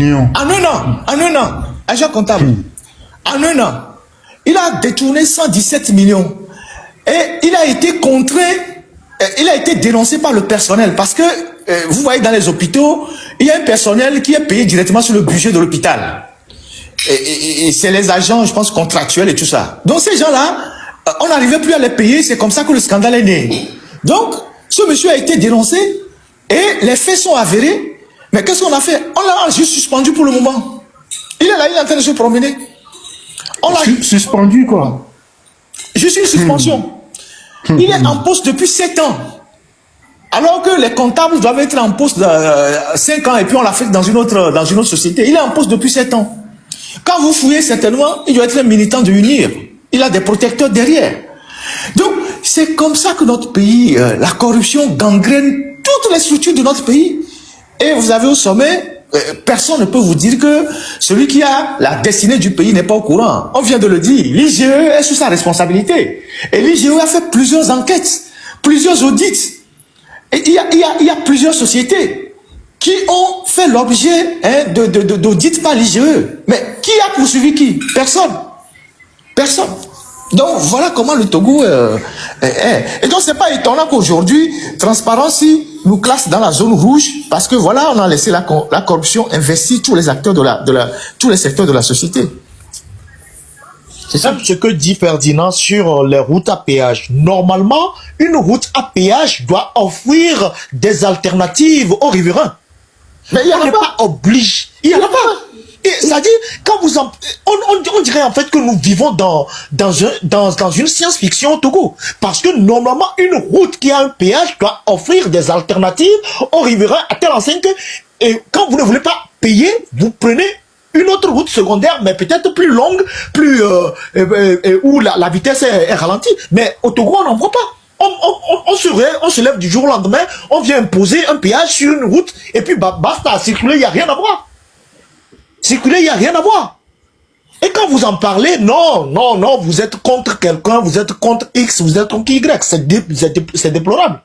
En un an, agent comptable, en un an, il a détourné 117 millions. Et il a été il a été dénoncé par le personnel parce que, vous voyez, dans les hôpitaux, il y a un personnel qui est payé directement sur le budget de l'hôpital. Et c'est les agents, je pense, contractuels et tout ça. Donc ces gens-là, on n'arrivait plus à les payer, c'est comme ça que le scandale est né. Donc, ce monsieur a été dénoncé et les faits sont avérés. Mais qu'est-ce qu'on a fait? On l'a juste suspendu pour le moment. Il est là, il est en train de se promener. On l'a suspendu quoi? Juste une suspension. Il est en poste depuis 7 ans. Alors que les comptables doivent être en poste 5 ans et puis on l'a fait dans une autre société. Il est en poste depuis 7 ans. Quand vous fouillez certainement, il doit être un militant de UNIR. Il a des protecteurs derrière. Donc, c'est comme ça que notre pays, la corruption gangrène toutes les structures de notre pays. Et vous avez au sommet, personne ne peut vous dire que celui qui a la destinée du pays n'est pas au courant. On vient de le dire, l'IGE est sous sa responsabilité. Et l'IGE a fait plusieurs enquêtes, plusieurs audits. Et il y a plusieurs sociétés qui ont fait l'objet d'audits par l'IGE. Mais qui a poursuivi qui? Personne. Personne. Donc voilà comment le Togo est. Et donc c'est pas étonnant qu'aujourd'hui, Transparence nous classe dans la zone rouge parce que voilà, on a laissé la corruption investir tous les acteurs tous les secteurs de la société. C'est ça ce que dit Ferdinand sur les routes à péage. Normalement, une route à péage doit offrir des alternatives aux riverains. Mais il n'y en a pas obligé. Il n'y en a pas. C'est-à-dire, quand on dirait en fait que nous vivons dans une science-fiction au Togo. Parce que normalement, une route qui a un péage doit offrir des alternatives aux riverains à telle enseigne que, et quand vous ne voulez pas payer, vous prenez une autre route secondaire, mais peut-être plus longue, où la vitesse est ralentie. Mais au Togo, on n'en voit pas. On se lève du jour au lendemain, on vient imposer un péage sur une route, et puis basta, circuler, il n'y a rien à voir. Circuler, il n'y a rien à voir. Et quand vous en parlez, non, vous êtes contre quelqu'un, vous êtes contre X, vous êtes contre Y. C'est déplorable.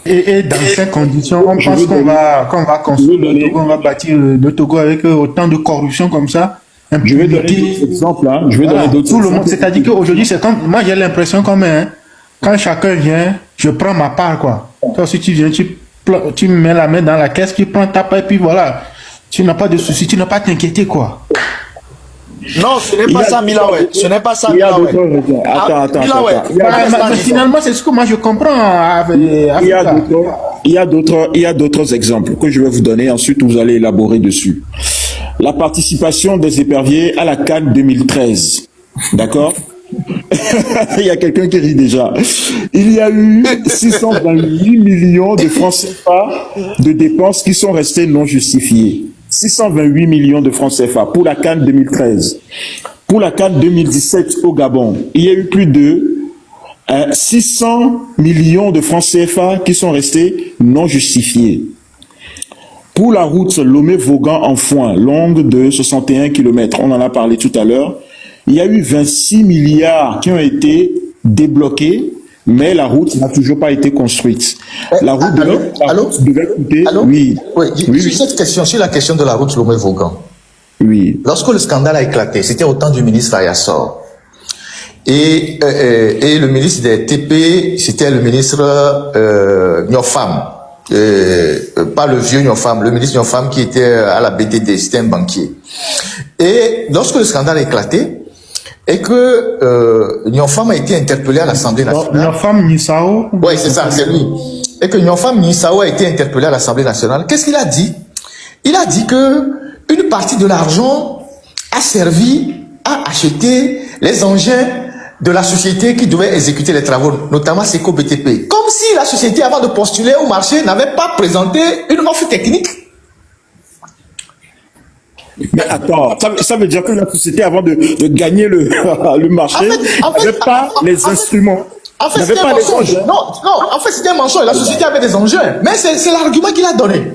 Et dans ces conditions, on pense qu'on va construire le Togo, on va bâtir le Togo avec autant de corruption comme ça. Je vais donner d'autres exemples. Je vais donner d'autres tout le monde, c'est-à-dire qu'aujourd'hui, c'est comme, moi j'ai l'impression quand même, quand chacun vient, je prends ma part, quoi. Toi, si tu viens, tu mets la main dans la caisse, tu prends ta part, et puis voilà. Tu n'as pas de soucis, tu n'as pas à t'inquiéter, quoi. Non, ce n'est pas ça, Milaoué. Ce n'est pas ça, Milaoué. Attends. Finalement, c'est ce que moi je comprends. Il y a d'autres exemples que je vais vous donner. Ensuite, vous allez élaborer dessus. La participation des éperviers à la CAN 2013. D'accord? Il y a quelqu'un qui rit déjà. Il y a eu 628 millions de francs CFA de dépenses qui sont restées non justifiées. 628 millions de francs CFA pour la CAN 2013. Pour la CAN 2017 au Gabon, il y a eu plus de 600 millions de francs CFA qui sont restés non justifiés. Pour la route Lomé-Vaughan en foin, longue de 61 km, on en a parlé tout à l'heure, il y a eu 26 milliards qui ont été débloqués, mais la route n'a toujours pas été construite. La route devait coûter... Oui, cette question, sur la question de la route Lomé-Vaughan. Oui. Lorsque le scandale a éclaté, c'était au temps du ministre Ayassor. Et le ministre des TP, c'était le ministre Nyofam. Pas le vieux Nyofam, le ministre Nyofam qui était à la BTD, c'était un banquier. Et lorsque le scandale a éclaté, et que Nyofam a été interpellé à l'Assemblée nationale. Nyofam Nisao? Oui, c'est ça, c'est lui. Et que Nyofam Nisao a été interpellé à l'Assemblée nationale. Qu'est-ce qu'il a dit? Il a dit que une partie de l'argent a servi à acheter les engins de la société qui devait exécuter les travaux, notamment Seco BTP. Comme si la société, avant de postuler au marché, n'avait pas présenté une offre technique. Mais attends, ça veut dire que la société, avant de gagner le marché, n'avait pas les instruments. En fait, c'était un mensonge. Non, en fait, c'était un mensonge. La société avait des engins. Mais c'est l'argument qu'il a donné.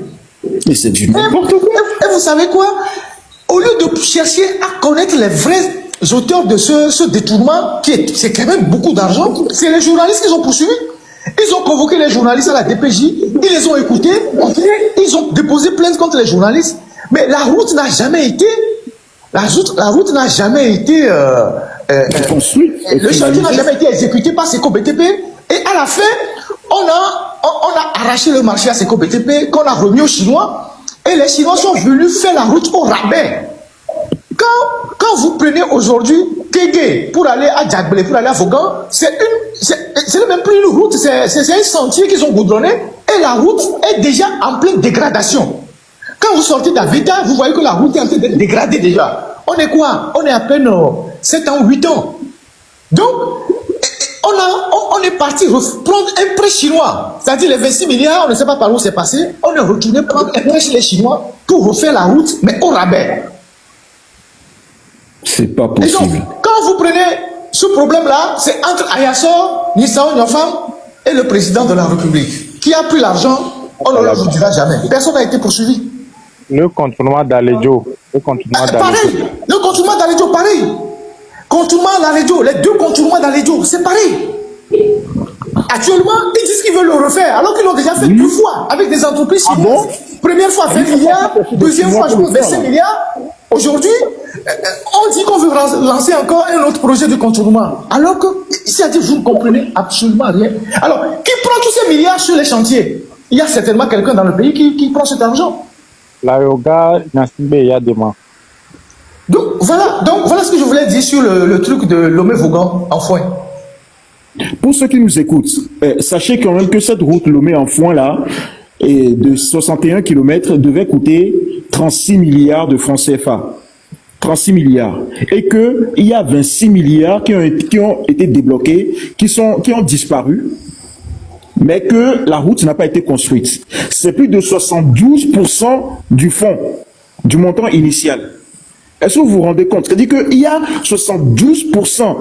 Mais c'est du n'importe quoi. Et vous savez quoi? Au lieu de chercher à connaître les vrais auteurs de ce détournement, c'est quand même beaucoup d'argent, c'est les journalistes qui ont poursuivi. Ils ont convoqué les journalistes à la DPJ, ils les ont écoutés, ils ont déposé plainte contre les journalistes, mais la route n'a jamais été, la route n'a jamais été construite. le chantier n'a jamais été exécuté par Seko BTP, et à la fin, on a arraché le marché à Seko BTP, qu'on a remis aux Chinois, et les Chinois sont venus faire la route au rabais. Quand vous prenez aujourd'hui Kégué pour aller à Djagblé, pour aller à Vogan, c'est même plus une route, c'est un sentier qu'ils ont goudronné, et la route est déjà en pleine dégradation. Quand vous sortez d'Avita, vous voyez que la route est en train d'être dégradée déjà. On est quoi? On est à peine 7 ans, 8 ans. Donc, on est parti prendre un prêt chinois. C'est-à-dire les 26 milliards, on ne sait pas par où c'est passé. On est retourné prendre un prêt chez les Chinois pour refaire la route, mais au rabais. C'est pas Et donc, possible. quand vous prenez ce problème-là, c'est entre Ayassor, Nissao Nyofam et le président de la République. Qui a pris l'argent, on ne le dira jamais. Personne n'a été poursuivi. Le contournement d'Alédio. Le contournement d'Alédio. Pareil. Le contournement d'Alédio, pareil. Contournement d'Alédio, les deux contournements d'Alédio, c'est pareil. Actuellement, ils disent qu'ils veulent le refaire, alors qu'ils l'ont déjà fait 2 fois avec des entreprises chinoises. Première fois 20 milliards, deuxième fois je pense 25 milliards. Aujourd'hui, on dit qu'on veut lancer encore un autre projet de contournement. Alors que, c'est-à-dire, vous ne comprenez absolument rien. Alors, qui prend tous ces milliards sur les chantiers? Il y a certainement quelqu'un dans le pays qui prend cet argent. La yoga, Nassimbe Yadema. Donc voilà ce que je voulais dire sur le truc de Lomé-Vaugan en foin. Pour ceux qui nous écoutent, sachez quand même que cette route Lomé en foin là, de 61 km devait coûter 36 milliards de francs CFA. 36 milliards. Et qu'il y a 26 milliards qui ont été débloqués, qui ont disparu, mais que la route n'a pas été construite. C'est plus de 72% du fonds, du montant initial. Est-ce que vous vous rendez compte? C'est-à-dire qu'il y a 72%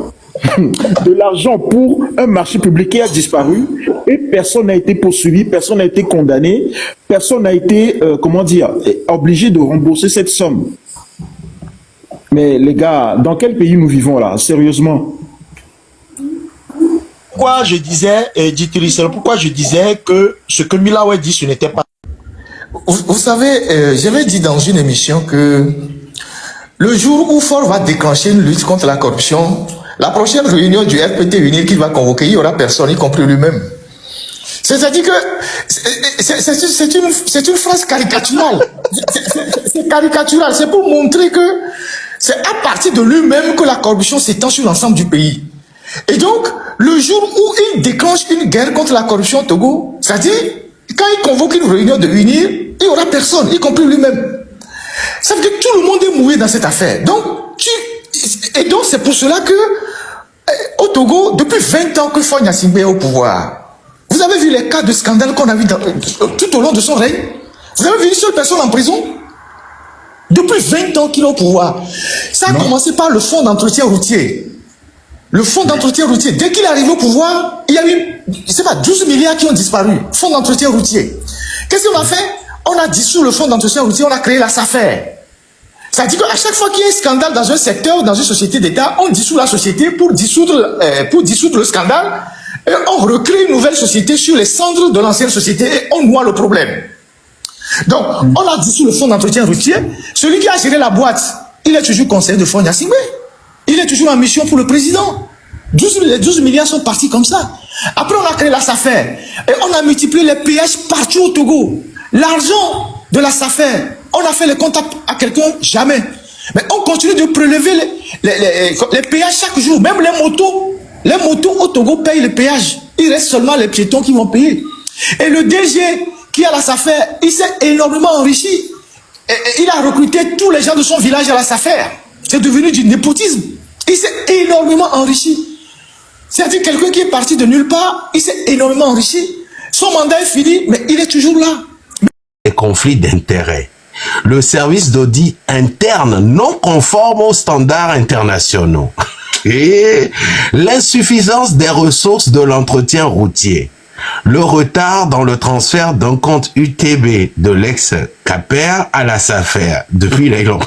de l'argent pour un marché public qui a disparu et personne n'a été poursuivi, personne n'a été condamné, personne n'a été, obligé de rembourser cette somme. Mais les gars, dans quel pays nous vivons là? Sérieusement? Pourquoi je disais, pourquoi je disais que ce que Milaoué dit, ce n'était pas... Vous savez, j'avais dit dans une émission que le jour où Ford va déclencher une lutte contre la corruption, la prochaine réunion du RPT UNIR qu'il va convoquer, il n'y aura personne, y compris lui-même. C'est-à-dire que c'est une phrase caricaturale. C'est caricatural. C'est pour montrer que c'est à partir de lui-même que la corruption s'étend sur l'ensemble du pays. Et donc, le jour où il déclenche une guerre contre la corruption au Togo, c'est-à-dire, quand il convoque une réunion de UNIR, il n'y aura personne, y compris lui-même. Ça veut dire que tout le monde est mouillé dans cette affaire. Donc, c'est pour cela que, au Togo, depuis 20 ans que Faure Gnassingbé est au pouvoir, vous avez vu les cas de scandale qu'on a vu tout au long de son règne? Vous avez vu une seule personne en prison? Depuis 20 ans qu'il est au pouvoir. Ça a commencé par le fonds d'entretien routier. Le fonds d'entretien routier, dès qu'il est arrivé au pouvoir, il y a eu, je sais pas, 12 milliards qui ont disparu. Fonds d'entretien routier. Qu'est-ce qu'on a fait? On a dissous le fonds d'entretien routier, on a créé la SAFER. C'est-à-dire qu'à chaque fois qu'il y a un scandale dans un secteur, dans une société d'État, on dissout la société pour dissoudre le scandale, et on recrée une nouvelle société sur les cendres de l'ancienne société et on noie le problème. Donc, on a dissous le fonds d'entretien routier. Celui qui a géré la boîte, il est toujours conseiller de Faure Gnassingbé. Il est toujours en mission pour le président. Les 12 milliards sont partis comme ça. Après, on a créé la SAFER. Et on a multiplié les péages partout au Togo. L'argent de la SAFER, on a fait les comptes à quelqu'un? Jamais. Mais on continue de prélever les péages chaque jour. Même les motos au Togo payent les péages. Il reste seulement les piétons qui vont payer. Et le DG qui a la SAFER, il s'est énormément enrichi. Et il a recruté tous les gens de son village à la SAFER. C'est devenu du népotisme. Il s'est énormément enrichi. C'est-à-dire quelqu'un qui est parti de nulle part, il s'est énormément enrichi. Son mandat est fini, mais il est toujours là. Les conflits d'intérêts. Le service d'audit interne non conforme aux standards internationaux. Et l'insuffisance des ressources de l'entretien routier. Le retard dans le transfert d'un compte UTB de l'ex-CAPER à la SAFER depuis les longs.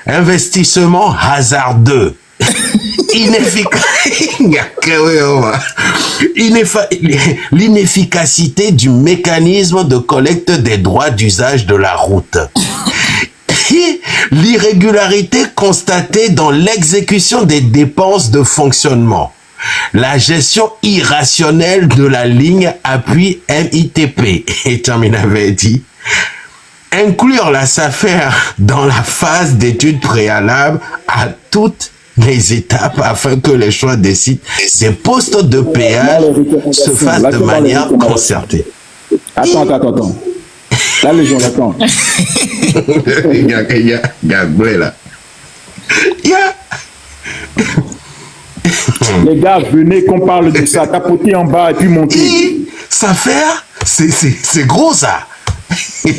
Investissement hasardeux. L'inefficacité du mécanisme de collecte des droits d'usage de la route. Et l'irrégularité constatée dans l'exécution des dépenses de fonctionnement. La gestion irrationnelle de la ligne appui MITP. Et Tchamina avait dit, inclure la SAFER dans la phase d'étude préalable à toutes les étapes afin que les choix des sites des postes de péage se fassent de manière concertée. Attends. Là, les gens l'attendent. Les gars, venez qu'on parle de ça. Tapoter en bas et puis monter. SAFER, c'est gros ça. Et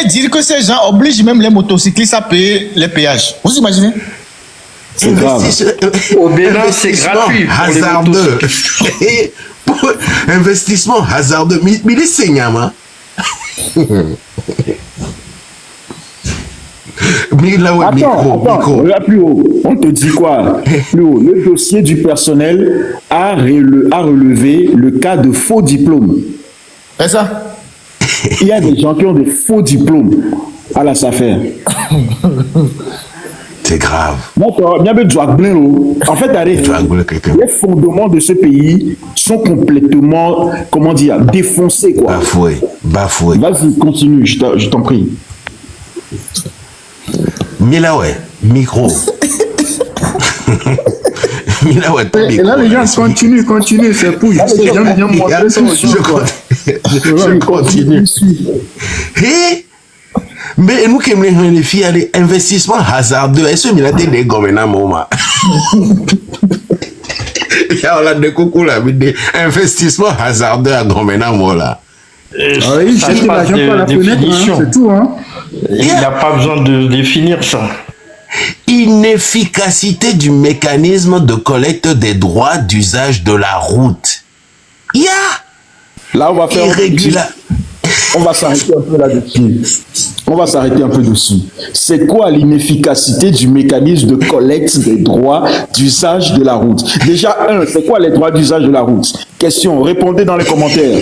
dire que ces gens obligent même les motocyclistes à payer les péages. Vous imaginez? C'est grave. Au Bénin, c'est gratuit. Hasardeux. Investissement hasardeux. Mais les seigneurs, mais là, ouais, Attends, là plus haut. On te dit quoi? Plus haut. Le dossier du personnel a relevé le cas de faux diplômes. C'est ça? Il y a des gens qui ont des faux diplômes à la SAFER. C'est grave. En fait, les fondements de ce pays sont complètement, comment dire, défoncés, quoi. Bafoué. Vas-y, continue, je t'en prie. Milaoué, micro. Milaoué, micro. Et là, les gens continuent, c'est pour. Les gens viennent montrer ça aux gens, quoi. Je continue. Mais nous qui aimons les filles, les investissements hasardeux, est-ce que nous avons des gouvernements moment? Il y a des coucou là, des investissements hasardeux à gouvernement là. Oui, c'est l'argent par la fenêtre, c'est tout, hein. Il n'y a pas besoin de définir ça. Inefficacité du mécanisme de collecte des droits d'usage de la route. Là, on va faire on va s'arrêter un peu là-dessus. C'est quoi l'inefficacité du mécanisme de collecte des droits d'usage de la route? Déjà, c'est quoi les droits d'usage de la route? Question, répondez dans les commentaires.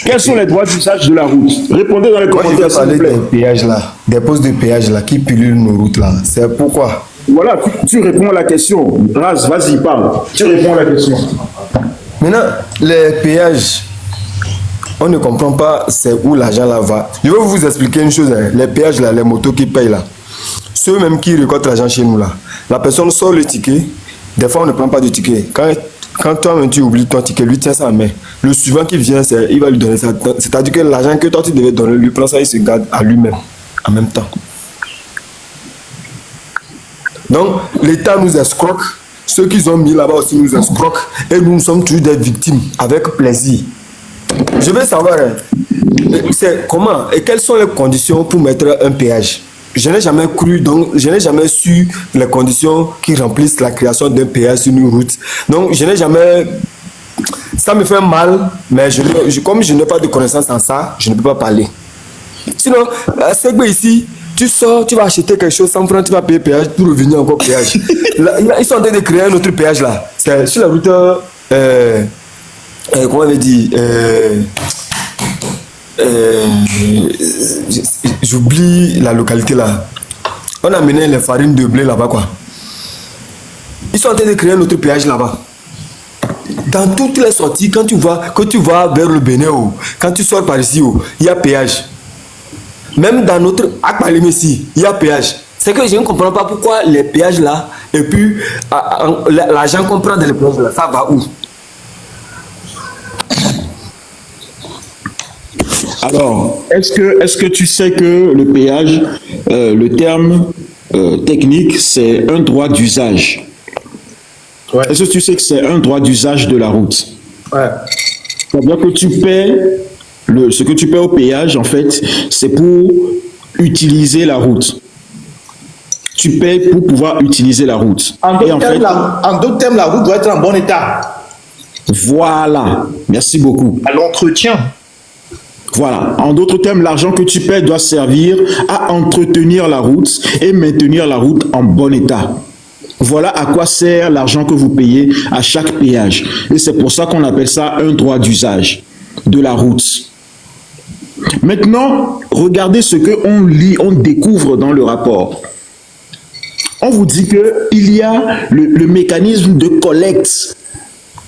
Quels sont les droits d'usage de la route? Répondez dans les commentaires, s'il vous plaît. Des péages là, des postes de péage là qui pullulent nos routes là. C'est pourquoi? Voilà, tu réponds à la question. Raz, vas-y, parle. Tu réponds à la question. Maintenant, les péages, on ne comprend pas c'est où l'argent là va. Je vais vous expliquer une chose, hein. Les péages là, les motos qui payent là, ceux même qui récoltent l'argent chez nous là, la personne sort le ticket, des fois on ne prend pas de ticket. Quand toi-même tu oublies ton ticket, lui tient ça en main. Le suivant qui vient, il va lui donner ça. C'est-à-dire que l'argent que toi tu devais donner, lui prend ça, il se garde à lui-même en même temps. Donc l'État nous escroque, ceux qui ont mis là-bas aussi nous escroquent, et nous sommes toujours des victimes avec plaisir. Je veux savoir, c'est comment et quelles sont les conditions pour mettre un péage. Je n'ai jamais cru, donc je n'ai jamais su les conditions qui remplissent la création d'un péage sur une route. Donc je n'ai jamais... Ça me fait mal, mais comme je n'ai pas de connaissance en ça, je ne peux pas parler. Sinon, c'est que ici, tu sors, tu vas acheter quelque chose, 100 francs, tu vas payer péage pour revenir encore péage. Là, ils sont en train de créer un autre péage là. C'est sur la route... comment on avait dit, j'oublie la localité là. On a mené les farines de blé là-bas, quoi. Ils sont en train de créer un autre péage là-bas. Dans toutes les sorties, quand tu vas vers le Bénin, quand tu sors par ici, il y a péage. Même dans notre Akpalim ici, il y a péage. C'est que je ne comprends pas pourquoi les péages là, et puis l'argent qu'on prend dans les péages là, ça va où? Alors, est-ce que tu sais que le péage, le terme technique, c'est un droit d'usage? Ouais. Est-ce que tu sais que c'est un droit d'usage de la route? Ouais. C'est-à-dire que tu paies, ce que tu paies au péage, en fait, c'est pour utiliser la route. Tu paies pour pouvoir utiliser la route. En d'autres termes, la route doit être en bon état. Voilà. Merci beaucoup. À l'entretien. Voilà. En d'autres termes, l'argent que tu paies doit servir à entretenir la route et maintenir la route en bon état. Voilà à quoi sert l'argent que vous payez à chaque péage. Et c'est pour ça qu'on appelle ça un droit d'usage de la route. Maintenant, regardez ce qu'on lit, on découvre dans le rapport. On vous dit qu'il y a le mécanisme de collecte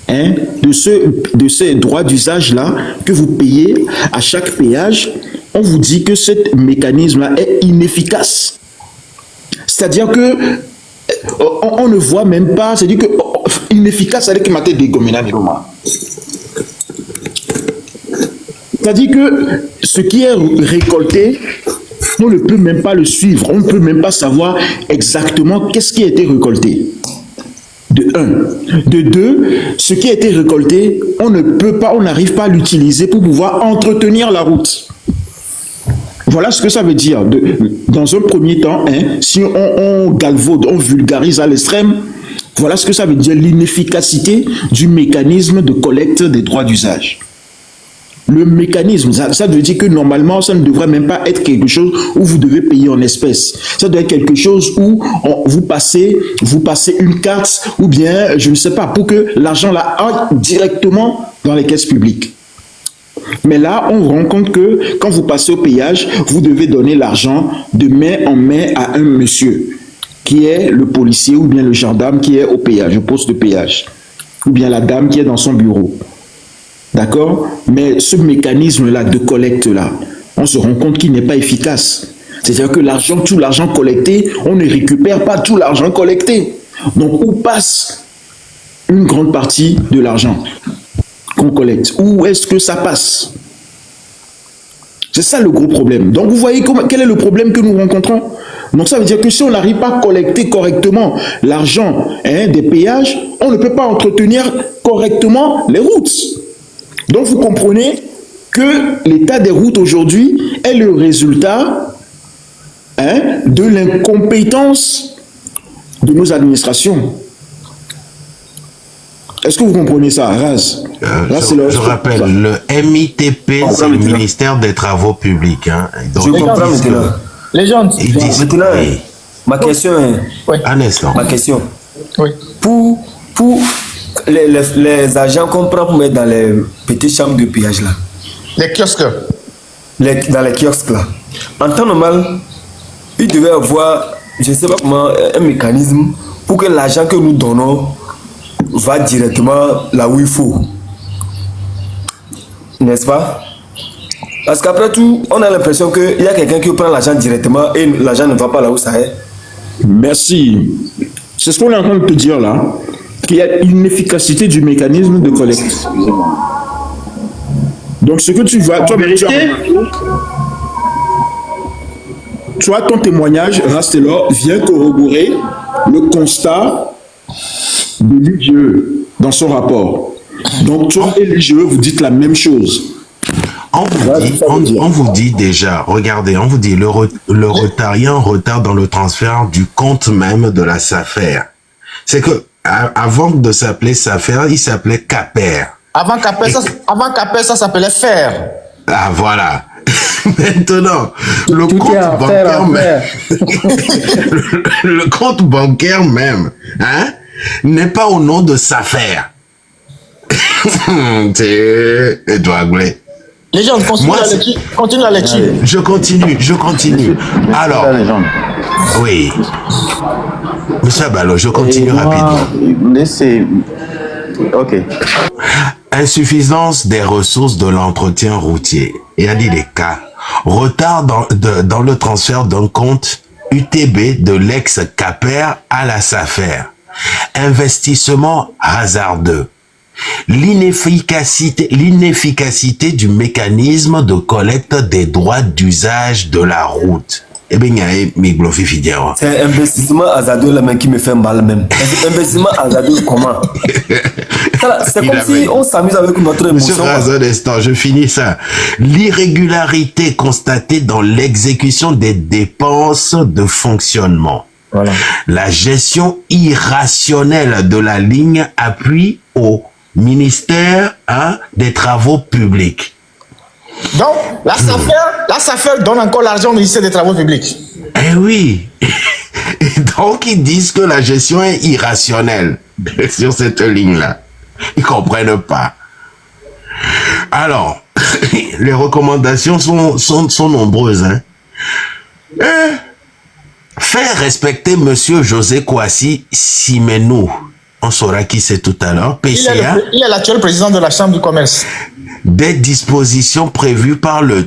de ces droits d'usage-là que vous payez à chaque péage. On vous dit que ce mécanisme-là est inefficace. C'est-à-dire que on ne voit même pas, c'est-à-dire que inefficace, c'est-à-dire que maté dégomina niroma. C'est-à-dire que ce qui est récolté, on ne peut même pas le suivre, on ne peut même pas savoir exactement qu'est-ce qui a été récolté. De un. De deux, ce qui a été récolté, on ne peut pas, on n'arrive pas à l'utiliser pour pouvoir entretenir la route. Voilà ce que ça veut dire. Dans un premier temps, si on galvaude, on vulgarise à l'extrême, voilà ce que ça veut dire, l'inefficacité du mécanisme de collecte des droits d'usage. Le mécanisme, ça veut dire que normalement, ça ne devrait même pas être quelque chose où vous devez payer en espèces. Ça doit être quelque chose où vous passez une carte ou bien, je ne sais pas, pour que l'argent là entre directement dans les caisses publiques. Mais là, on se rend compte que quand vous passez au péage, vous devez donner l'argent de main en main à un monsieur qui est le policier ou bien le gendarme qui est au péage, au poste de péage, ou bien la dame qui est dans son bureau. D'accord? Mais ce mécanisme-là de collecte-là, on se rend compte qu'il n'est pas efficace. C'est-à-dire que l'argent, tout l'argent collecté, on ne récupère pas tout l'argent collecté. Donc, où passe une grande partie de l'argent qu'on collecte? Où est-ce que ça passe? C'est ça le gros problème. Donc, vous voyez quel est le problème que nous rencontrons? Donc, ça veut dire que si on n'arrive pas à collecter correctement l'argent des péages, on ne peut pas entretenir correctement les routes. Donc, vous comprenez que l'état des routes aujourd'hui est le résultat de l'incompétence de nos administrations. Est-ce que vous comprenez ça, Raz? Je rappelle, le MITP, c'est le ministère des Travaux Publics. Donc, je comprends maintenant. Les gens. Maintenant, oui. ma question est... Oui. Un instant. Ma question. Oui. Pour les agents qu'on prend pour mettre dans les petites chambres de péage là. Les kiosques. Dans les kiosques là. En temps normal, il devait avoir, je ne sais pas comment, un mécanisme pour que l'argent que nous donnons va directement là où il faut. N'est-ce pas? Parce qu'après tout, on a l'impression qu'il y a quelqu'un qui prend l'argent directement et l'argent ne va pas là où ça est. Merci. C'est ce qu'on est en train de te dire là, qu'il y a une efficacité du mécanisme de collecte. Donc ce que tu vois, toi ton témoignage, Rastelor, vient corroborer le constat de l'IGE dans son rapport. Donc toi et l'IGE, vous dites la même chose. On vous dit déjà, regardez, on vous dit le retard, il y a un retard dans le transfert du compte même de la SAFER. C'est que avant de s'appeler SAFER, il s'appelait CAPER. Avant CAPER, ça s'appelait FER. Ah voilà. Maintenant, le compte bancaire même, n'est pas au nom de SAFER. C'est Edouard Glé. Les gens, continue la lecture. Je continue. Alors, oui. Monsieur Abalo, je continue rapidement. Laissez. Ok. Insuffisance des ressources de l'entretien routier. Il a dit les cas. Retard dans le transfert d'un compte UTB de l'ex-CAPER à la SAFER. Investissement hasardeux. L'inefficacité du mécanisme de collecte des droits d'usage de la route. Eh bien, c'est un investissement hasardeux là même qui me fait mal même. Investissement hasardeux comment? C'est comme si on s'amuse avec notre émotion. Monsieur Razon, instant, je finis ça. L'irrégularité constatée dans l'exécution des dépenses de fonctionnement. Voilà. La gestion irrationnelle de la ligne appui au ministère des Travaux publics. Donc, la SAFER donne encore l'argent au ministère des Travaux publics. Eh oui. Et donc, ils disent que la gestion est irrationnelle sur cette ligne-là. Ils comprennent pas. Alors, les recommandations sont nombreuses. Hein. Faire respecter Monsieur José Kouassi Simenou. On saura qui c'est tout à l'heure. PCA. Il est l'actuel président de la Chambre du commerce. Des dispositions prévues par le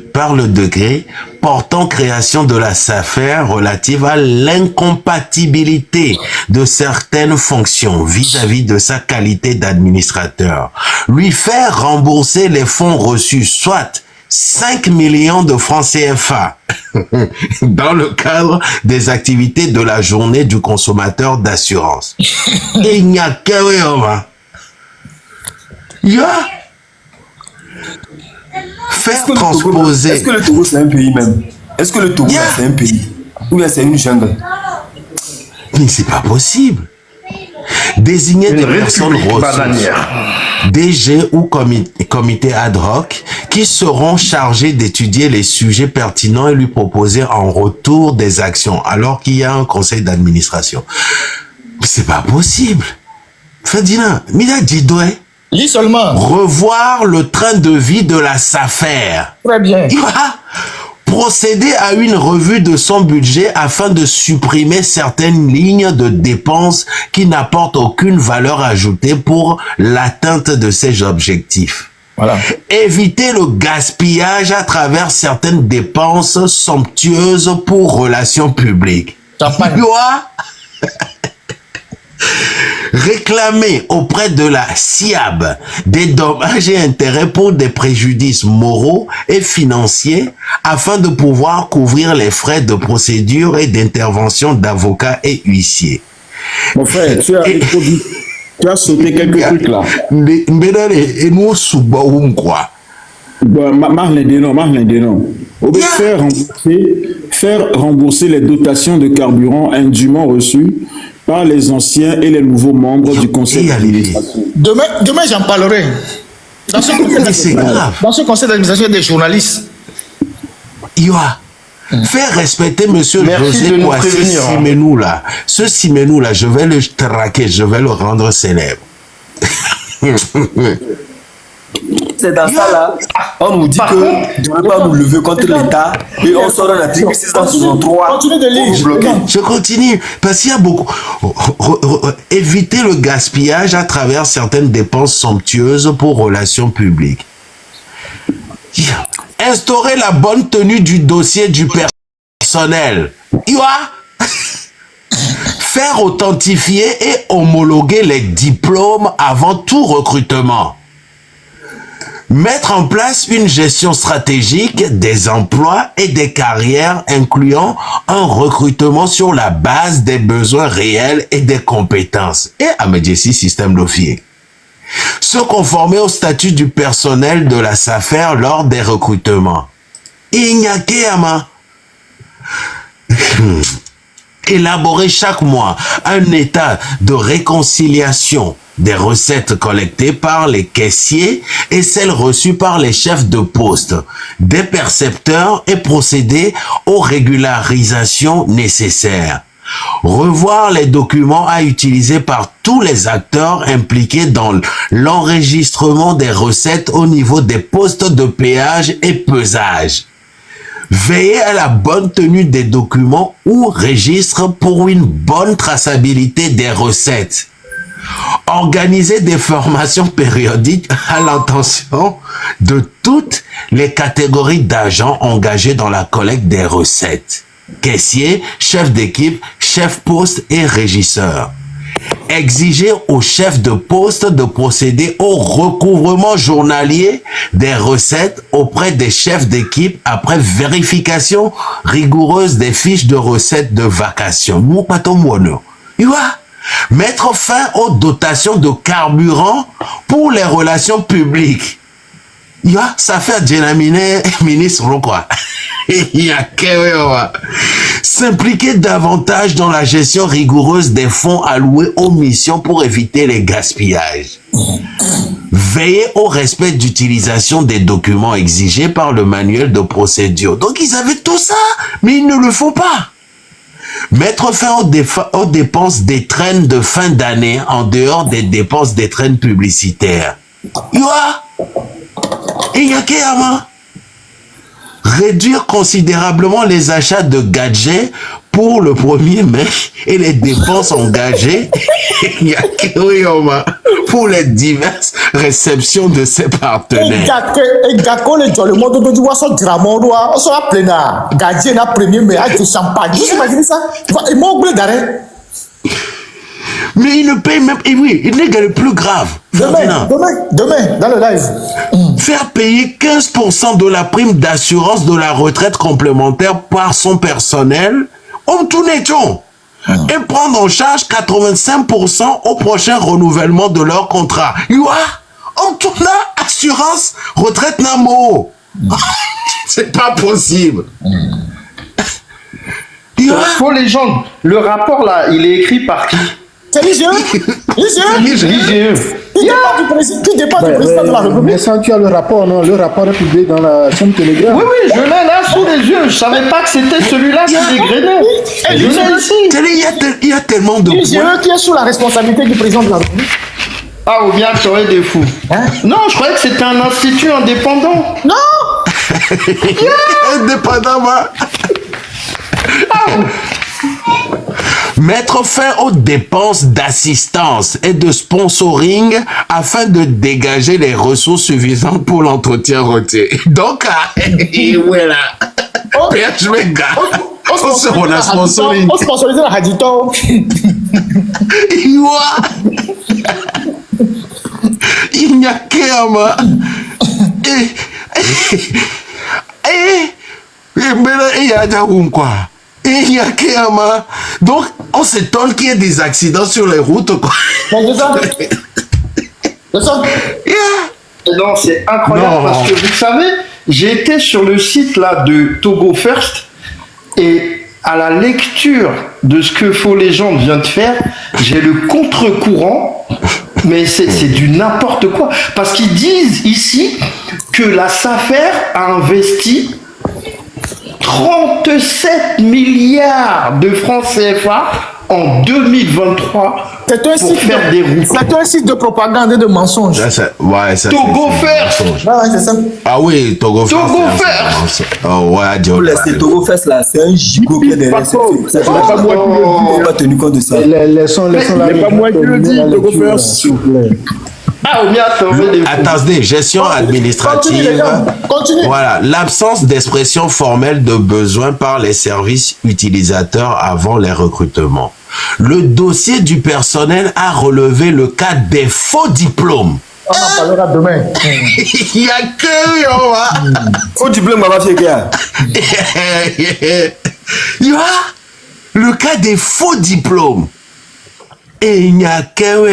décret portant création de la SAFER relative à l'incompatibilité de certaines fonctions vis-à-vis de sa qualité d'administrateur. Lui faire rembourser les fonds reçus, soit 5 millions de francs CFA dans le cadre des activités de la journée du consommateur d'assurance. Et il n'y a qu'un faire transposer. Est-ce que le Togo c'est un pays même? Est-ce que le Togo c'est un pays? Ou bien c'est une jungle? Mais c'est pas possible. Désigner des personnes ressources, DG ou comité ad hoc, qui seront chargés d'étudier les sujets pertinents et lui proposer en retour des actions, alors qu'il y a un conseil d'administration. C'est pas possible. Ferdinand, Mida Didoué. Lis seulement. Revoir le train de vie de la SAFER. Très bien. Il va procéder à une revue de son budget afin de supprimer certaines lignes de dépenses qui n'apportent aucune valeur ajoutée pour l'atteinte de ses objectifs. Voilà. Éviter le gaspillage à travers certaines dépenses somptueuses pour relations publiques. Champagne. Réclamer auprès de la SIAB des dommages et intérêts pour des préjudices moraux et financiers afin de pouvoir couvrir les frais de procédure et d'intervention d'avocats et huissiers. Mon frère, tu as sauté quelques trucs là. Et nous subons quoi? Marlène Denon. Faire rembourser les dotations de carburant indûment reçues par les anciens et les nouveaux membres du conseil d'administration. Demain j'en parlerai. Dans ce conseil d'administration des journalistes. Faire respecter Monsieur José Kouassi Simenou là. Ce Simenou là, je vais le traquer, je vais le rendre célèbre. C'est dans ça là, on nous dit que on ne peut pas nous lever contre l'État et on sort dans l'article 663. Continue de lire. Je continue parce qu'il y a beaucoup. Éviter le gaspillage à travers certaines dépenses somptueuses pour relations publiques. Instaurer la bonne tenue du dossier du personnel. Faire authentifier et homologuer les diplômes avant tout recrutement. Mettre en place une gestion stratégique des emplois et des carrières incluant un recrutement sur la base des besoins réels et des compétences. Et Amédiessi système d'offier. Se conformer au statut du personnel de la SAFER lors des recrutements. Élaborer chaque mois un état de réconciliation des recettes collectées par les caissiers et celles reçues par les chefs de poste, des percepteurs et procéder aux régularisations nécessaires. Revoir les documents à utiliser par tous les acteurs impliqués dans l'enregistrement des recettes au niveau des postes de péage et pesage. Veiller à la bonne tenue des documents ou registres pour une bonne traçabilité des recettes. Organiser des formations périodiques à l'intention de toutes les catégories d'agents engagés dans la collecte des recettes. Caissiers, chefs d'équipe, chefs poste et régisseurs. Exiger aux chefs de poste de procéder au recouvrement journalier des recettes auprès des chefs d'équipe après vérification rigoureuse des fiches de recettes de vacation. Mettre fin aux dotations de carburant pour les relations publiques. Ça fait Djenamine, ministre, quoi. S'impliquer davantage dans la gestion rigoureuse des fonds alloués aux missions pour éviter les gaspillages. Veiller au respect d'utilisation des documents exigés par le manuel de procédure. Donc ils avaient tout ça, mais ils ne le font pas. Mettre fin aux dépenses d'étrennes de fin d'année en dehors des dépenses d'étrennes publicitaires. Réduire considérablement les achats de gadgets pour le 1er mai et les dépenses engagées pour les diverses réceptions de ses partenaires. Mais il ne paye même... Et oui, il n'est que le plus grave. Demain, dans le live. Faire payer 15% de la prime d'assurance de la retraite complémentaire par son personnel, on tourne et prendre en charge 85% au prochain renouvellement de leur contrat. On tourne assurance retraite Namo. C'est pas possible. Faut les gens. Le rapport là, il est écrit par qui? C'est l'IGE. Qui dépend du président de la République. Mais ça, tu as le rapport, non? Le rapport est publié dans la chaîne Telegram. Oui, je l'ai là sous les yeux. Je savais pas que c'était celui-là qui dégrénait. Je l'ai ici. Il y a tellement de l'IGE qui est sous la responsabilité du président de la République. Ah, ou bien tu aurais des fous. Non, je croyais que c'était un institut indépendant. Non. Indépendant, Mettre fin aux dépenses d'assistance et de sponsoring afin de dégager les ressources suffisantes pour l'entretien routier. Donc, voilà. On sponsorise la Hadito. Il n'y a qu'un donc, on s'étonne qu'il y ait des accidents sur les routes. Quoi. Non, c'est incroyable parce que vous savez, j'ai été sur le site là de Togo First et à la lecture de ce que Folégende vient de faire, j'ai le contre-courant, mais c'est du n'importe quoi. Parce qu'ils disent ici que la SAFER a investi 37 milliards de francs CFA en 2023 pour faire des routes. C'est un site de propagande et de mensonges. Togo First. C'est ça. Ah oui, Togo First. Togo First là, c'est un gigot qui est derrière. C'est pas moi qui le dis. Je n'ai pas tenu compte de ça. Laissons la. C'est pas moi qui le dis, Togo First. S'il vous plaît. Attendez, gestion administrative. Continue. Voilà, l'absence d'expression formelle de besoin par les services utilisateurs avant les recrutements. Le dossier du personnel a relevé le cas des faux diplômes. On en parlera demain. Il n'y a que Faux diplôme, ma fille. Le cas des faux diplômes. Et il n'y a que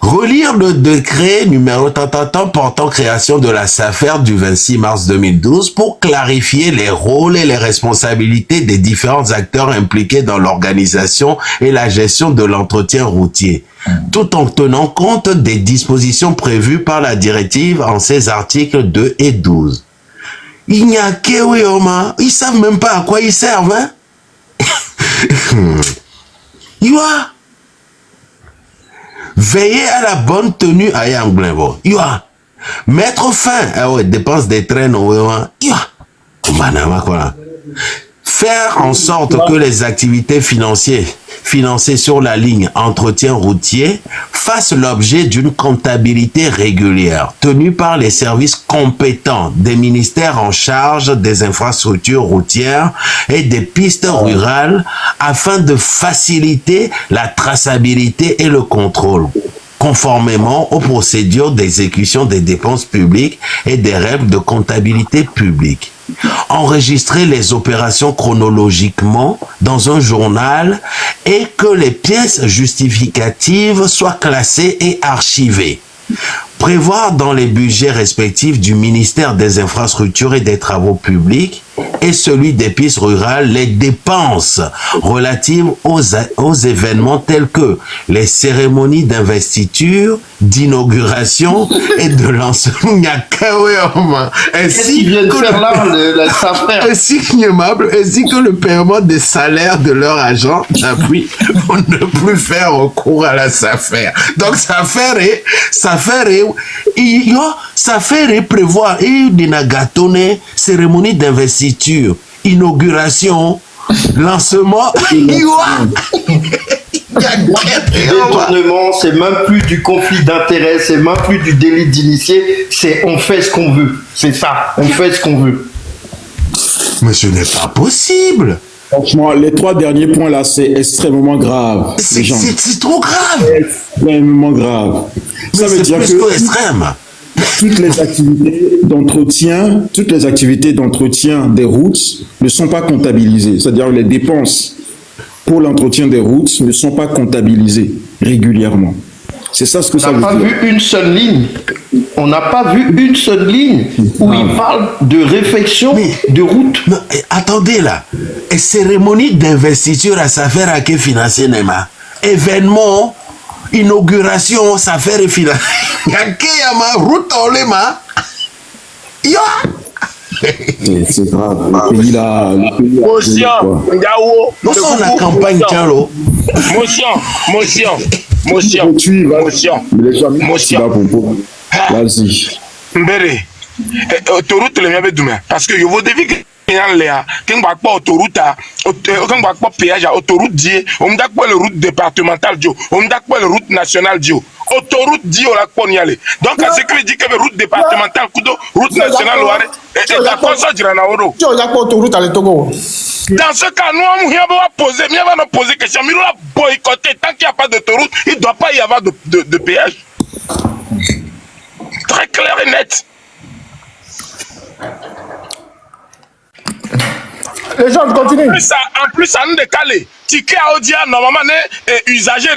relire le décret numéro portant création de la SAFER du 26 mars 2012 pour clarifier les rôles et les responsabilités des différents acteurs impliqués dans l'organisation et la gestion de l'entretien routier, tout en tenant compte des dispositions prévues par la directive en ses articles 2 et 12. Il n'y a que ils savent même pas à quoi ils servent, hein? Veiller à la bonne tenue à Yangblebo. Mettre fin aux dépenses des trains. Faire en sorte que les activités financées sur la ligne entretien routier fassent l'objet d'une comptabilité régulière tenue par les services compétents des ministères en charge des infrastructures routières et des pistes rurales afin de faciliter la traçabilité et le contrôle, conformément aux procédures d'exécution des dépenses publiques et des règles de comptabilité publique. Enregistrer les opérations chronologiquement dans un journal et que les pièces justificatives soient classées et archivées. Prévoir dans les budgets respectifs du ministère des Infrastructures et des Travaux publics et celui des pistes rurales les dépenses relatives aux événements tels que les cérémonies d'investiture, d'inauguration et de lancement. Ainsi que le paiement des salaires de leurs agents d'appui pour ne plus faire recours à la SAFER. Donc SAFER prévoit une cérémonie d'investiture, inauguration, lancement. Détournement, c'est même plus du conflit d'intérêts, c'est même plus du délit d'initié, c'est on fait ce qu'on veut. C'est ça, on fait ce qu'on veut. Mais ce n'est pas possible. Franchement, les 3 derniers points là, c'est extrêmement grave. C'est trop grave. Extrêmement grave. Ça veut dire que extrême. Toutes les activités d'entretien des routes ne sont pas comptabilisées. C'est-à-dire les dépenses pour l'entretien des routes ne sont pas comptabilisées régulièrement. C'est ça ce que ça veut dire. On n'a pas vu une seule ligne. On n'a pas vu une seule ligne où il parle de réfection de route. Non, attendez là. Et cérémonie d'investiture à SAFER à qui financer Nema? Événement, inauguration, SAFER et financé. Yakeyama, route en lema. C'est grave. Le pays là. Motion, Ndiawo. Nous sommes en la campagne, Tialo. Motion. Vas-y. Mbere. Autoroute le miabe demain. Parce que je vous défie que quand on pas autoroute, quand on pas péage, autoroute dit, on n'a pas le route départementale, on n'a pas le route nationale, autoroute dit on a pas y aller. Donc à ce que dit que route départementale, route nationale, et d'accord ça dira na oro. Tu as pas autoroute à Togo. Dans ce cas, nous on va poser question, mais nous va boycotter tant qu'il n'y a pas d'autoroute, il ne doit pas y avoir de péage. Très clair et net. Les gens continuent. En plus, ça nous décale. Ticket à Odia, normalement, usager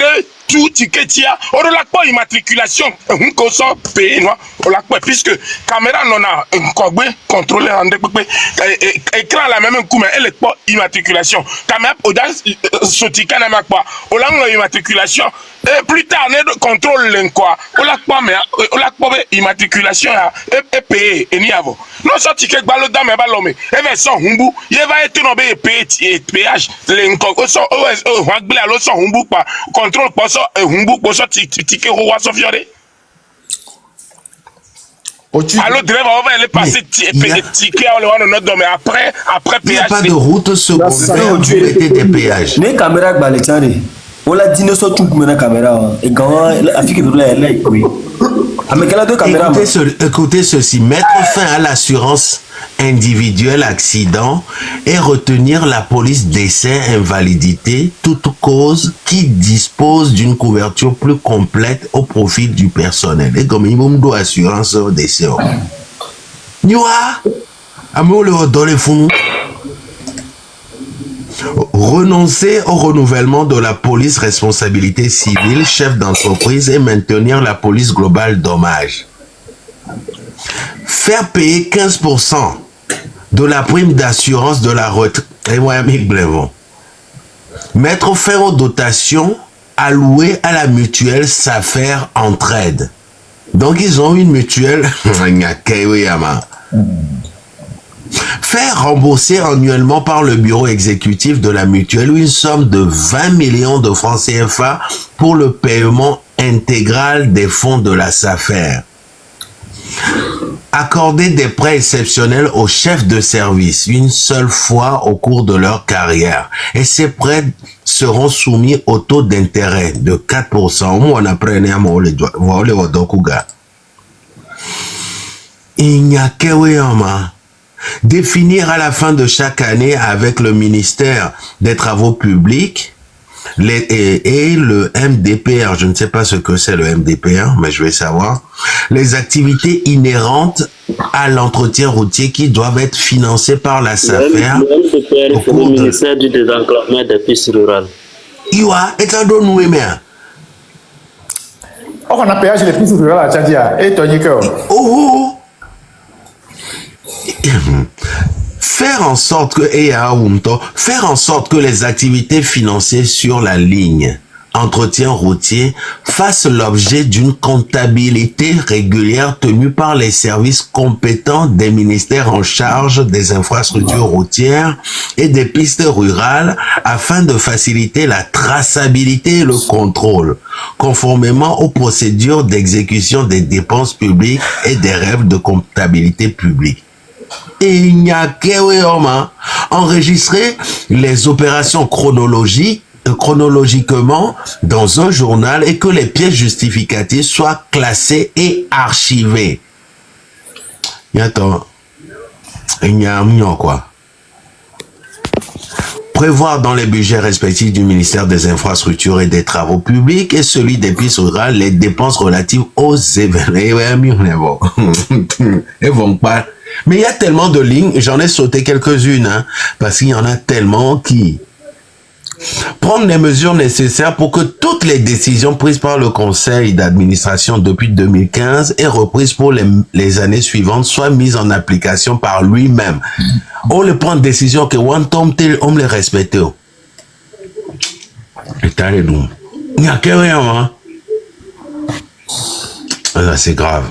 tout ticket tia. On n'a pas immatriculation. On s'en paye, on l'a pas. Puisque caméra non a un cogbe contrôlé en écran la même coup, mais elle est pas immatriculation. Caméra audace, ce ticket n'a pas. On a immatriculation. Et plus tard, on contrôle quoi. On l'a pas, mais on l'a pas immatriculation et payé. Et n'y a pas. Non, ça ticket balo dame et balome. Et bien, sans humbu, il va être nommé et péage. Contrôle pas ça, humbu pour ça, ticket roi Sofiore. Alors, driver, on va aller passer ticket à l'autre, mais après péage. Il n'y a pas de route secondaire du été des péages. Les caméras baletiane. On l'a dit ne soit tout comme une caméra et quand Afrique de l'Est est oui. Écoutez ceci, mettre fin à l'assurance individuelle accident et retenir la police décès invalidité, toute cause qui dispose d'une couverture plus complète au profit du personnel. Et comme il y a assurance décès. Renoncer au renouvellement de la police responsabilité civile, chef d'entreprise et maintenir la police globale dommage. Faire payer 15% de la prime d'assurance de la retraite. Mettre fin aux dotations allouées à la mutuelle SAFER Entraide. Donc ils ont une mutuelle. Faire rembourser annuellement par le bureau exécutif de la mutuelle une somme de 20 millions de francs CFA pour le paiement intégral des fonds de la SAFER. Accorder des prêts exceptionnels aux chefs de service une seule fois au cours de leur carrière. Et ces prêts seront soumis au taux d'intérêt de 4%. On apprenait à moi le définir à la fin de chaque année avec le ministère des Travaux publics et le MDPR, je ne sais pas ce que c'est le MDPR, mais je vais savoir, les activités inhérentes à l'entretien routier qui doivent être financées par la SAFER. Le MDPR, c'est le ministère du désenclavement des pistes rurales. On a péage les pistes rurales à Tchadia et Tony Keo. faire en sorte que les activités financées sur la ligne entretien routier fassent l'objet d'une comptabilité régulière tenue par les services compétents des ministères en charge des infrastructures routières et des pistes rurales afin de faciliter la traçabilité et le contrôle, conformément aux procédures d'exécution des dépenses publiques et des règles de comptabilité publique. Et il n'y a qu'à enregistrer les opérations chronologiquement dans un journal et que les pièces justificatives soient classées et archivées. Il y a quoi? Prévoir dans les budgets respectifs du ministère des Infrastructures et des Travaux Publics et celui des pistes rurales les dépenses relatives aux événements. Mais il y a tellement de lignes, j'en ai sauté quelques-unes, hein, parce qu'il y en a tellement qui... Prendre les mesures nécessaires pour que toutes les décisions prises par le conseil d'administration depuis 2015 et reprises pour les années suivantes soient mises en application par lui-même. On le prend décision que on les respecte. Il n'y a que rien, hein. Là, c'est grave.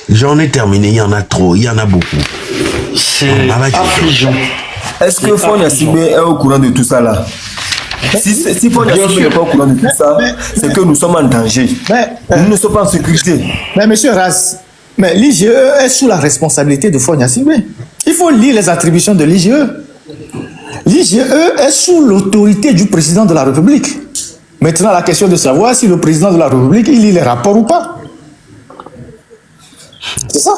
J'en ai terminé, il y en a trop, il y en a beaucoup. C'est affligeant. Est-ce que Fonia Sibé est au courant de tout ça là? Si Fonia Sibé n'est pas au courant de tout ça, c'est que nous sommes en danger. Nous ne sommes pas en sécurité. Mais monsieur Ras, mais l'IGE est sous la responsabilité de Fonia Sibé. Il faut lire les attributions de l'IGE. L'IGE est sous l'autorité du président de la République. Maintenant, la question de savoir si le président de la République il lit les rapports ou pas. C'est ça.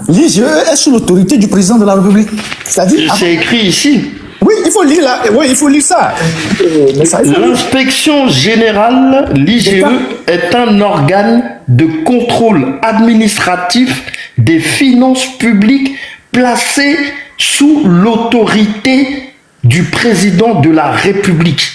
L'IGE est sous l'autorité du président de la République. C'est-à-dire. C'est écrit ici. Oui, il faut lire là. Oui, il faut lire ça. L'inspection générale, l'IGE, est un organe de contrôle administratif des finances publiques placé sous l'autorité du président de la République.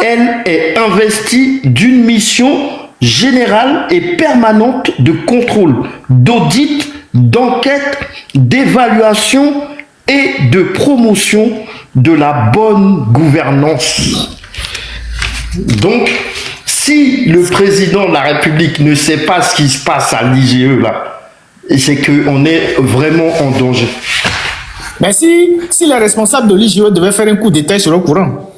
Elle est investie d'une mission générale et permanente de contrôle, d'audit, d'enquête, d'évaluation et de promotion de la bonne gouvernance. Donc, si le président de la République ne sait pas ce qui se passe à l'IGE là, c'est qu'on est vraiment en danger. Mais si les responsables de l'IGE devaient faire un coup d'État sur le courant.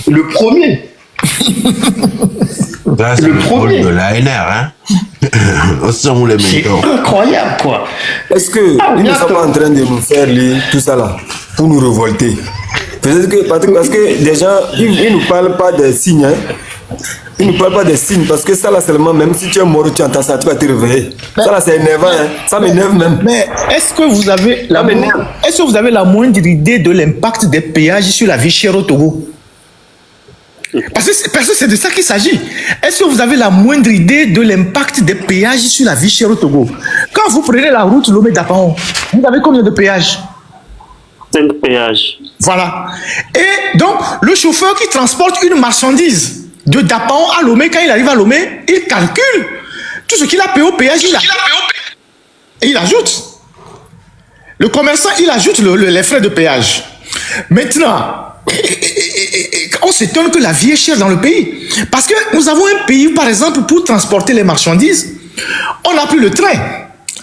Le premier. Là, c'est le premier de l'ANR, hein. C'est incroyable, quoi. Est-ce que ils ne sont pas en train de nous faire lire tout ça là pour nous révolter? Peut-être que parce que des gens ils nous parlent pas des signes, hein. Ils ne parlent pas des signes parce que ça là seulement, même si tu es mort, tu entends ça, tu vas te réveiller. Ça là c'est énervant, hein. Ça m'énerve même. Mais est-ce que vous avez la moindre idée de l'impact des péages sur la vie chère au Togo? Parce que c'est de ça qu'il s'agit. Est-ce que vous avez la moindre idée de l'impact des péages sur la vie chère au Togo? Quand vous prenez la route Lomé-Dapaon, vous avez combien de péages? 5 péages. Voilà. Et donc, le chauffeur qui transporte une marchandise de Dapaon à Lomé, quand il arrive à Lomé, il calcule tout ce qu'il a payé au péage, et il ajoute. Le commerçant, il ajoute les frais de péage. Maintenant, on s'étonne que la vie est chère dans le pays. Parce que nous avons un pays, par exemple, pour transporter les marchandises, on n'a plus le train.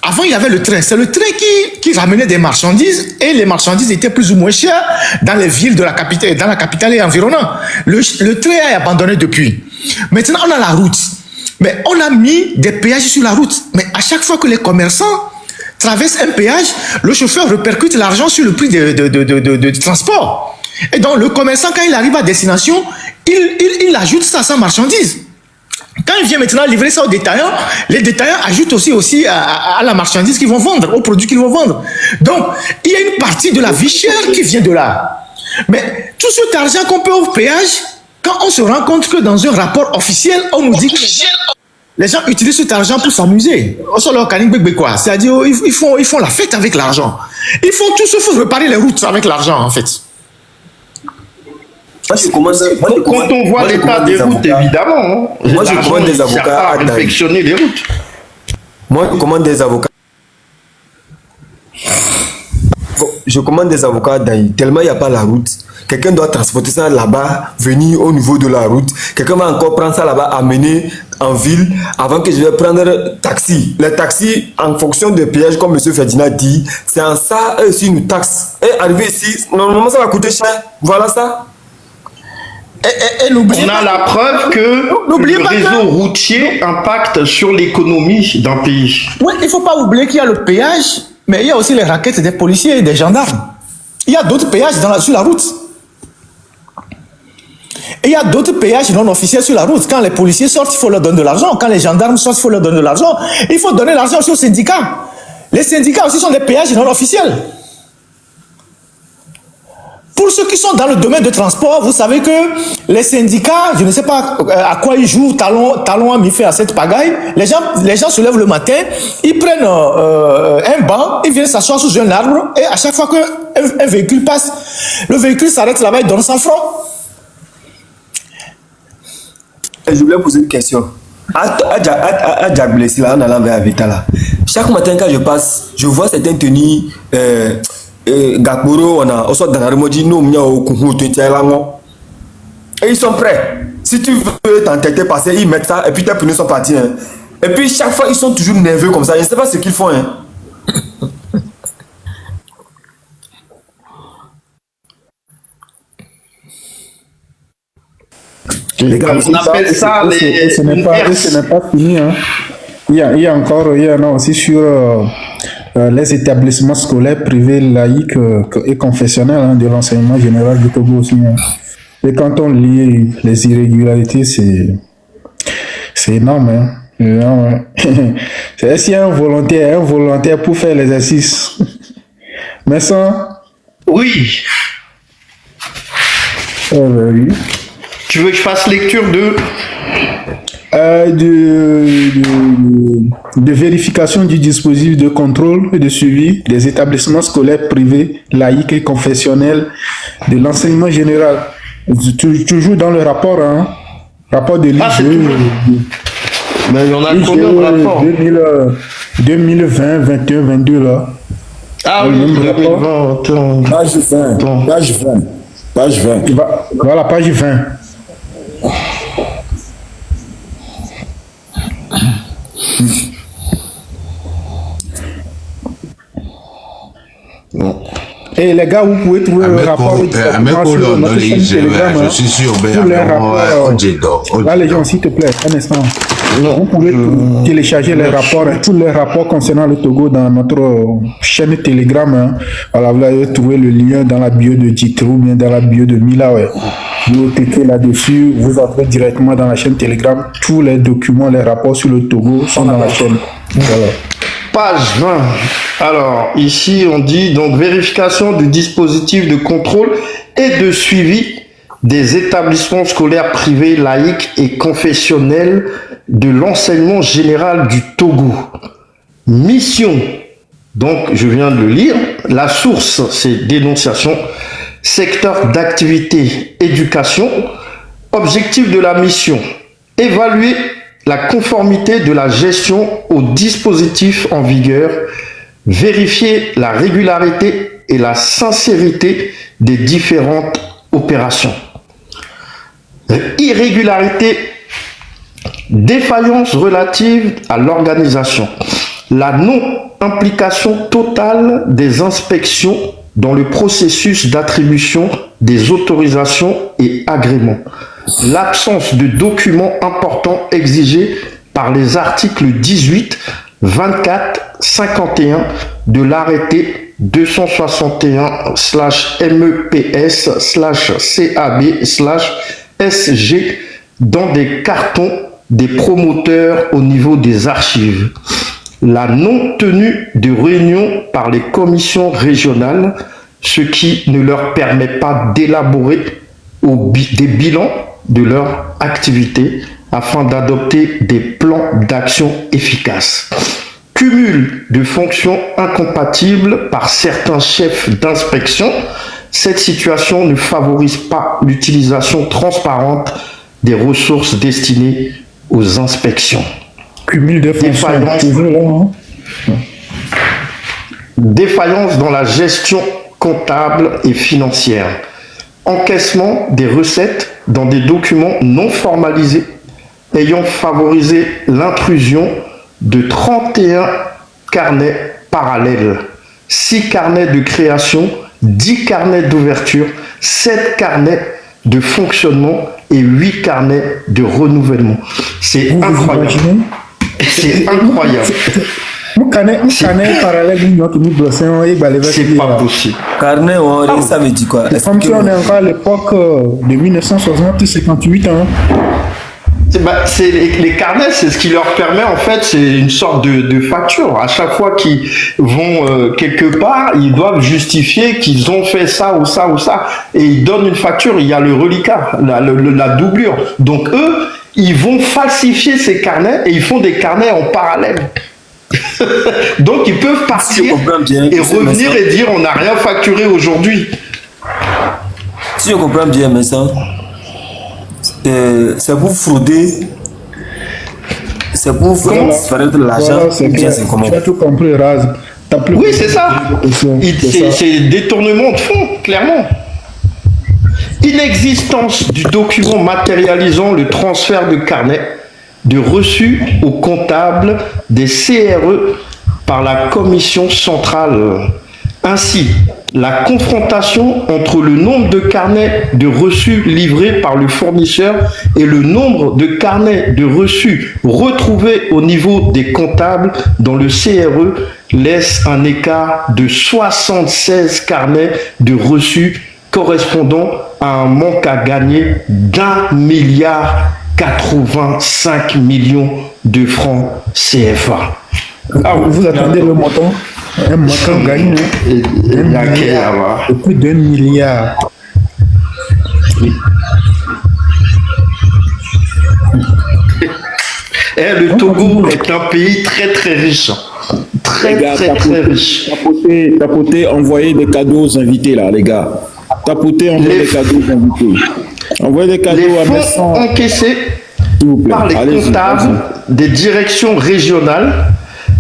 Avant, il y avait le train. C'est le train qui ramenait des marchandises et les marchandises étaient plus ou moins chères dans les villes de la capitale, dans la capitale et environnant. Le train est abandonné depuis. Maintenant, on a la route. Mais on a mis des péages sur la route. Mais à chaque fois que les commerçants traversent un péage, le chauffeur répercute l'argent sur le prix de transport. Et donc, le commerçant, quand il arrive à destination, il ajoute ça à sa marchandise. Quand il vient maintenant livrer ça aux détaillants, les détaillants ajoutent aussi à la marchandise qu'ils vont vendre, aux produits qu'ils vont vendre. Donc, il y a une partie de la vie chère qui vient de là. Mais tout cet argent qu'on paie au péage, quand on se rend compte que dans un rapport officiel, on nous dit que les gens utilisent cet argent pour s'amuser. C'est-à-dire, ils font la fête avec l'argent. Ils font tout sauf réparer les routes avec l'argent, en fait. Quand on voit l'état des routes, évidemment, moi je commande des avocats à réfectionner les routes. Moi je commande des avocats. je commande des avocats d'ailleurs, tellement il n'y a pas la route. Quelqu'un doit transporter ça là-bas, venir au niveau de la route. Quelqu'un va encore prendre ça là-bas, amener en ville, avant que je vais prendre taxi. Les taxis, en fonction des péages, comme M. Ferdinand dit, c'est en ça, eux aussi nous taxent. Et arriver ici, normalement ça va coûter cher. Voilà ça. Et n'oubliez On pas, a la preuve que n'oubliez le pas réseau que- routier impacte sur l'économie d'un pays. Oui, il ne faut pas oublier qu'il y a le péage, mais il y a aussi les raquettes des policiers et des gendarmes. Il y a d'autres péages sur la route. Et il y a d'autres péages non officiels sur la route. Quand les policiers sortent, il faut leur donner de l'argent. Quand les gendarmes sortent, il faut leur donner de l'argent. Il faut donner l'argent aussi aux syndicats. Les syndicats aussi sont des péages non officiels. Pour ceux qui sont dans le domaine de transport, vous savez que les syndicats, je ne sais pas à quoi ils jouent, talon a mis fait à cette pagaille. Les gens se lèvent le matin, ils prennent un banc, ils viennent s'asseoir sous un arbre, et à chaque fois qu'un véhicule passe, le véhicule s'arrête là-bas, il donne 100 francs. Je voulais poser une question. À Djablessi, là, en allant vers Avita, chaque matin quand je passe, je vois certains tenues Gakboro, on a dans la remodie, nous, et ils sont prêts. Si tu veux t'entêter, passer, ils mettent ça, et puis tes pneus sont partis. Hein. Et puis chaque fois, ils sont toujours nerveux comme ça. Je ne sais pas ce qu'ils font. Hein. Les gars, On appelle ça les... ce n'est pas fini. Hein. Il y en a aussi sur les établissements scolaires privés, laïques et confessionnels hein, de l'enseignement général du Togo aussi. Hein. Et quand on lit les irrégularités, c'est énorme. Hein. Énorme, hein. C'est s'il y a un volontaire pour faire l'exercice. Mais sans... Oui. Oui. Tu veux que je fasse lecture de vérification du dispositif de contrôle et de suivi des établissements scolaires privés, laïques et confessionnels de l'enseignement général. Toujours dans le rapport, hein, rapport de l'IGE. Mais il y en a combien de rapports 2020, 21, 22 là. Ah oui, 2020. Page 20. Page 20. Page 20. Voilà, page 20. Et les gars, vous pouvez trouver le rapport. Je suis sûr, là, les gens, s'il te plaît, un instant. Vous pouvez télécharger les rapports, tous les rapports concernant le Togo dans notre chaîne Telegram. Hein. Voilà, vous allez trouver le lien dans la bio de Jitrou, bien dans la bio de Mila. Ouais. Vous cliquez là-dessus, vous entrez directement dans la chaîne Telegram. Tous les documents, les rapports sur le Togo sont dans la chaîne. Voilà. Page 20. Alors, ici, on dit donc vérification du dispositif de contrôle et de suivi des établissements scolaires privés, laïques et confessionnels de l'enseignement général du Togo. Mission. Donc, je viens de le lire. La source, c'est dénonciation. Secteur d'activité, éducation. Objectif de la mission. Évaluer la conformité de la gestion au dispositif en vigueur, vérifier la régularité et la sincérité des différentes opérations. Irrégularité, défaillance relative à l'organisation, la non-implication totale des inspections dans le processus d'attribution des autorisations et agréments, l'absence de documents importants exigés par les articles 18, 24, 51 de l'arrêté 261-MEPS/CAB/SG dans des cartons des promoteurs au niveau des archives. La non-tenue de réunions par les commissions régionales, ce qui ne leur permet pas d'élaborer des bilans de leur activité afin d'adopter des plans d'action efficaces. Cumul de fonctions incompatibles par certains chefs d'inspection. Cette situation ne favorise pas l'utilisation transparente des ressources destinées aux inspections. Cumul de fonctions. Défaillance dans la gestion comptable et financière. Encaissement des recettes dans des documents non formalisés ayant favorisé l'intrusion de 31 carnets parallèles, 6 carnets de création, 10 carnets d'ouverture, 7 carnets de fonctionnement et 8 carnets de renouvellement. C'est incroyable. C'est incroyable. C'est pas possible. Carnet, ça veut dire quoi? Comme si on est encore à l'époque de 1960, 58 ans. Les carnets, c'est ce qui leur permet, en fait, c'est une sorte de facture. À chaque fois qu'ils vont quelque part, ils doivent justifier qu'ils ont fait ça ou ça ou ça. Et ils donnent une facture, il y a le reliquat, la doublure. Donc eux, ils vont falsifier ces carnets et ils font des carnets en parallèle. Donc ils peuvent partir et revenir et dire on n'a rien facturé aujourd'hui. Si je comprends bien, mais ça, c'est pour frauder, c'est pour faire de l'argent. Tu as tout compris, Raz. Oui, c'est ça. C'est détournement de fonds, clairement. Inexistence du document matérialisant le transfert de carnet de reçus au comptable des CRE par la commission centrale. Ainsi, la confrontation entre le nombre de carnets de reçus livrés par le fournisseur et le nombre de carnets de reçus retrouvés au niveau des comptables dans le CRE laisse un écart de 76 carnets de reçus correspondant à un manque à gagner d'1,85 milliard de francs CFA. Ah, vous attendez le montant? Un montant gagné, plus d'1 milliard. Le Togo est un pays très très riche. Très riche. Tapoter, envoyer des cadeaux aux invités là, les gars. Tapoter, envoyer des cadeaux aux invités. Envoyer des cadeaux à les fonds encaissés par les comptables des directions régionales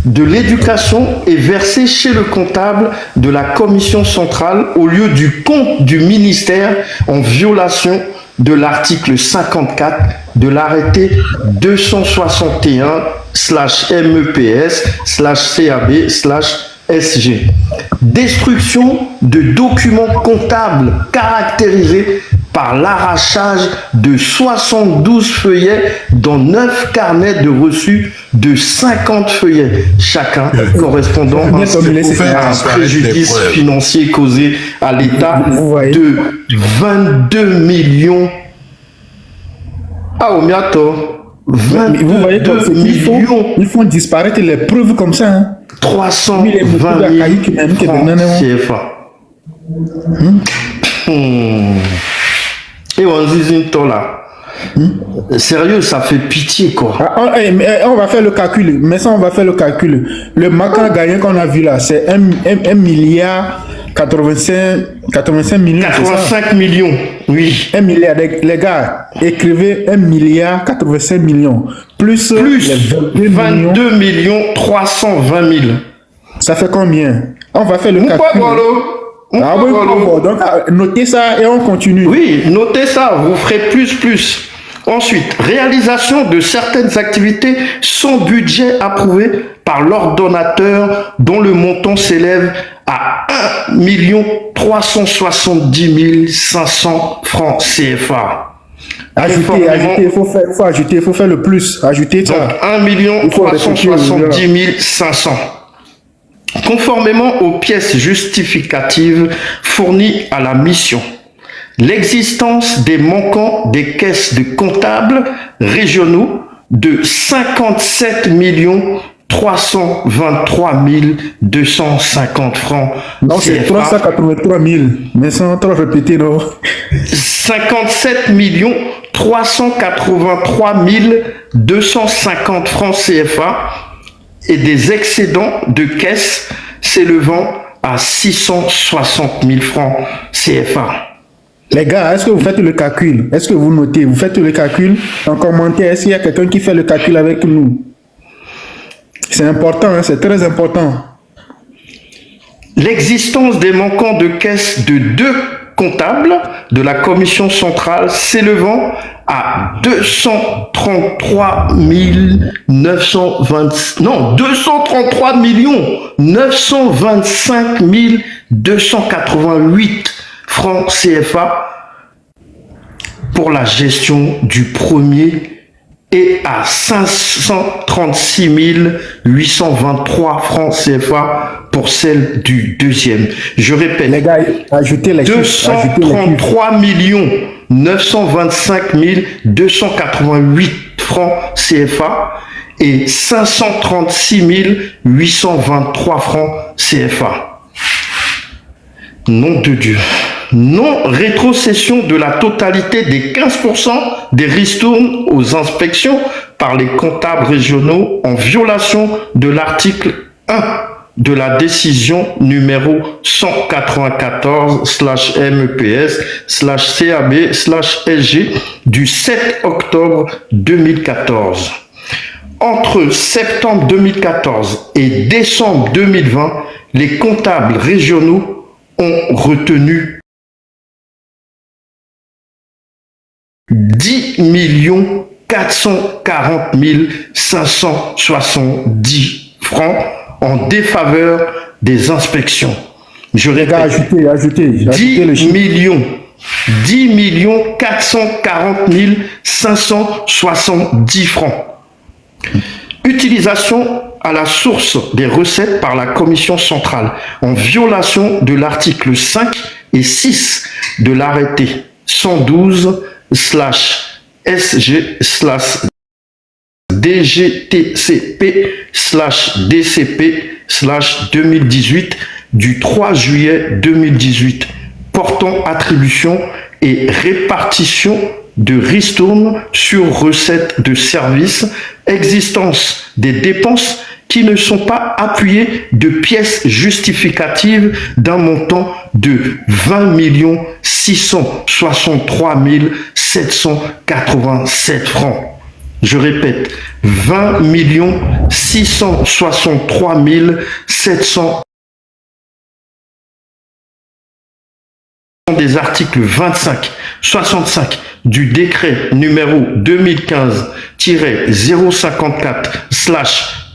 de l'éducation est versé chez le comptable de la commission centrale au lieu du compte du ministère en violation de l'article 54 de l'arrêté 261/MEPS/CAB/SG. Destruction de documents comptables caractérisés par l'arrachage de 72 feuillets dans 9 carnets de reçus de 50 feuillets chacun, correspondant à un préjudice financier causé à l'État de 22 millions. Ah, au miato. 22 vous voyez millions. Ils font disparaître les preuves comme ça. Hein. 320 000 francs CFA. Et on dit une là. Sérieux, ça fait pitié quoi. On va faire le calcul. Mais ça, on va faire le calcul. Le macan gagnant qu'on a vu là, c'est 1 milliard 85 millions. 85 millions, oui. 1 milliard. Les gars, écrivez 1 milliard 85 millions. Plus les 22 millions 320 000. Ça fait combien? On va faire le calcul. Donc, notez ça et on continue. Oui, notez ça, vous ferez plus. Ensuite, réalisation de certaines activités sans budget approuvé par l'ordonnateur dont le montant s'élève à 1 370 500 francs CFA. Ajoutez, il faut ajouter, il faut faire le plus. Ajoutez ça. Donc, 1 370 500. Conformément aux pièces justificatives fournies à la mission, l'existence des manquants des caisses de comptables régionaux de 57 323 250 francs. Non, c'est 383 000, mais sans trop répéter, non. 57 383 250 francs CFA et des excédents de caisse s'élevant à 660 000 francs CFA. Les gars, est-ce que vous faites le calcul? Est-ce que vous notez? Vous faites le calcul en commentaire? Est-ce qu'il y a quelqu'un qui fait le calcul avec nous? C'est important, hein, c'est très important. l'existence des manquants de caisse de 2 comptables de la commission centrale s'élevant à 233 925 288 francs CFA pour la gestion du premier et à 536 823 francs CFA pour celle du deuxième. Je répète, Les gars, ajoutez les chiffres. 233 925 288 francs CFA et 536 823 francs CFA. Nom de Dieu. Non-rétrocession de la totalité des 15% des ristournes aux inspections par les comptables régionaux en violation de l'article 1 de la décision numéro 194/MEPS/CAB/SG du 7 octobre 2014. Entre septembre 2014 et décembre 2020, les comptables régionaux ont retenu 10 440 570 francs en défaveur des inspections. Je répète, 10 440 570 francs. Utilisation à la source des recettes par la commission centrale en violation de l'article 5 et 6 de l'arrêté 112/SG/DGTCP/DCP/2018 du 3 juillet 2018 portant attribution et répartition de ristournes sur recettes de services, existence des dépenses qui ne sont pas appuyées de pièces justificatives d'un montant de 20 663 787 francs. Je répète, 20 663 700 des articles 25, 65 du décret numéro 2015-054/2015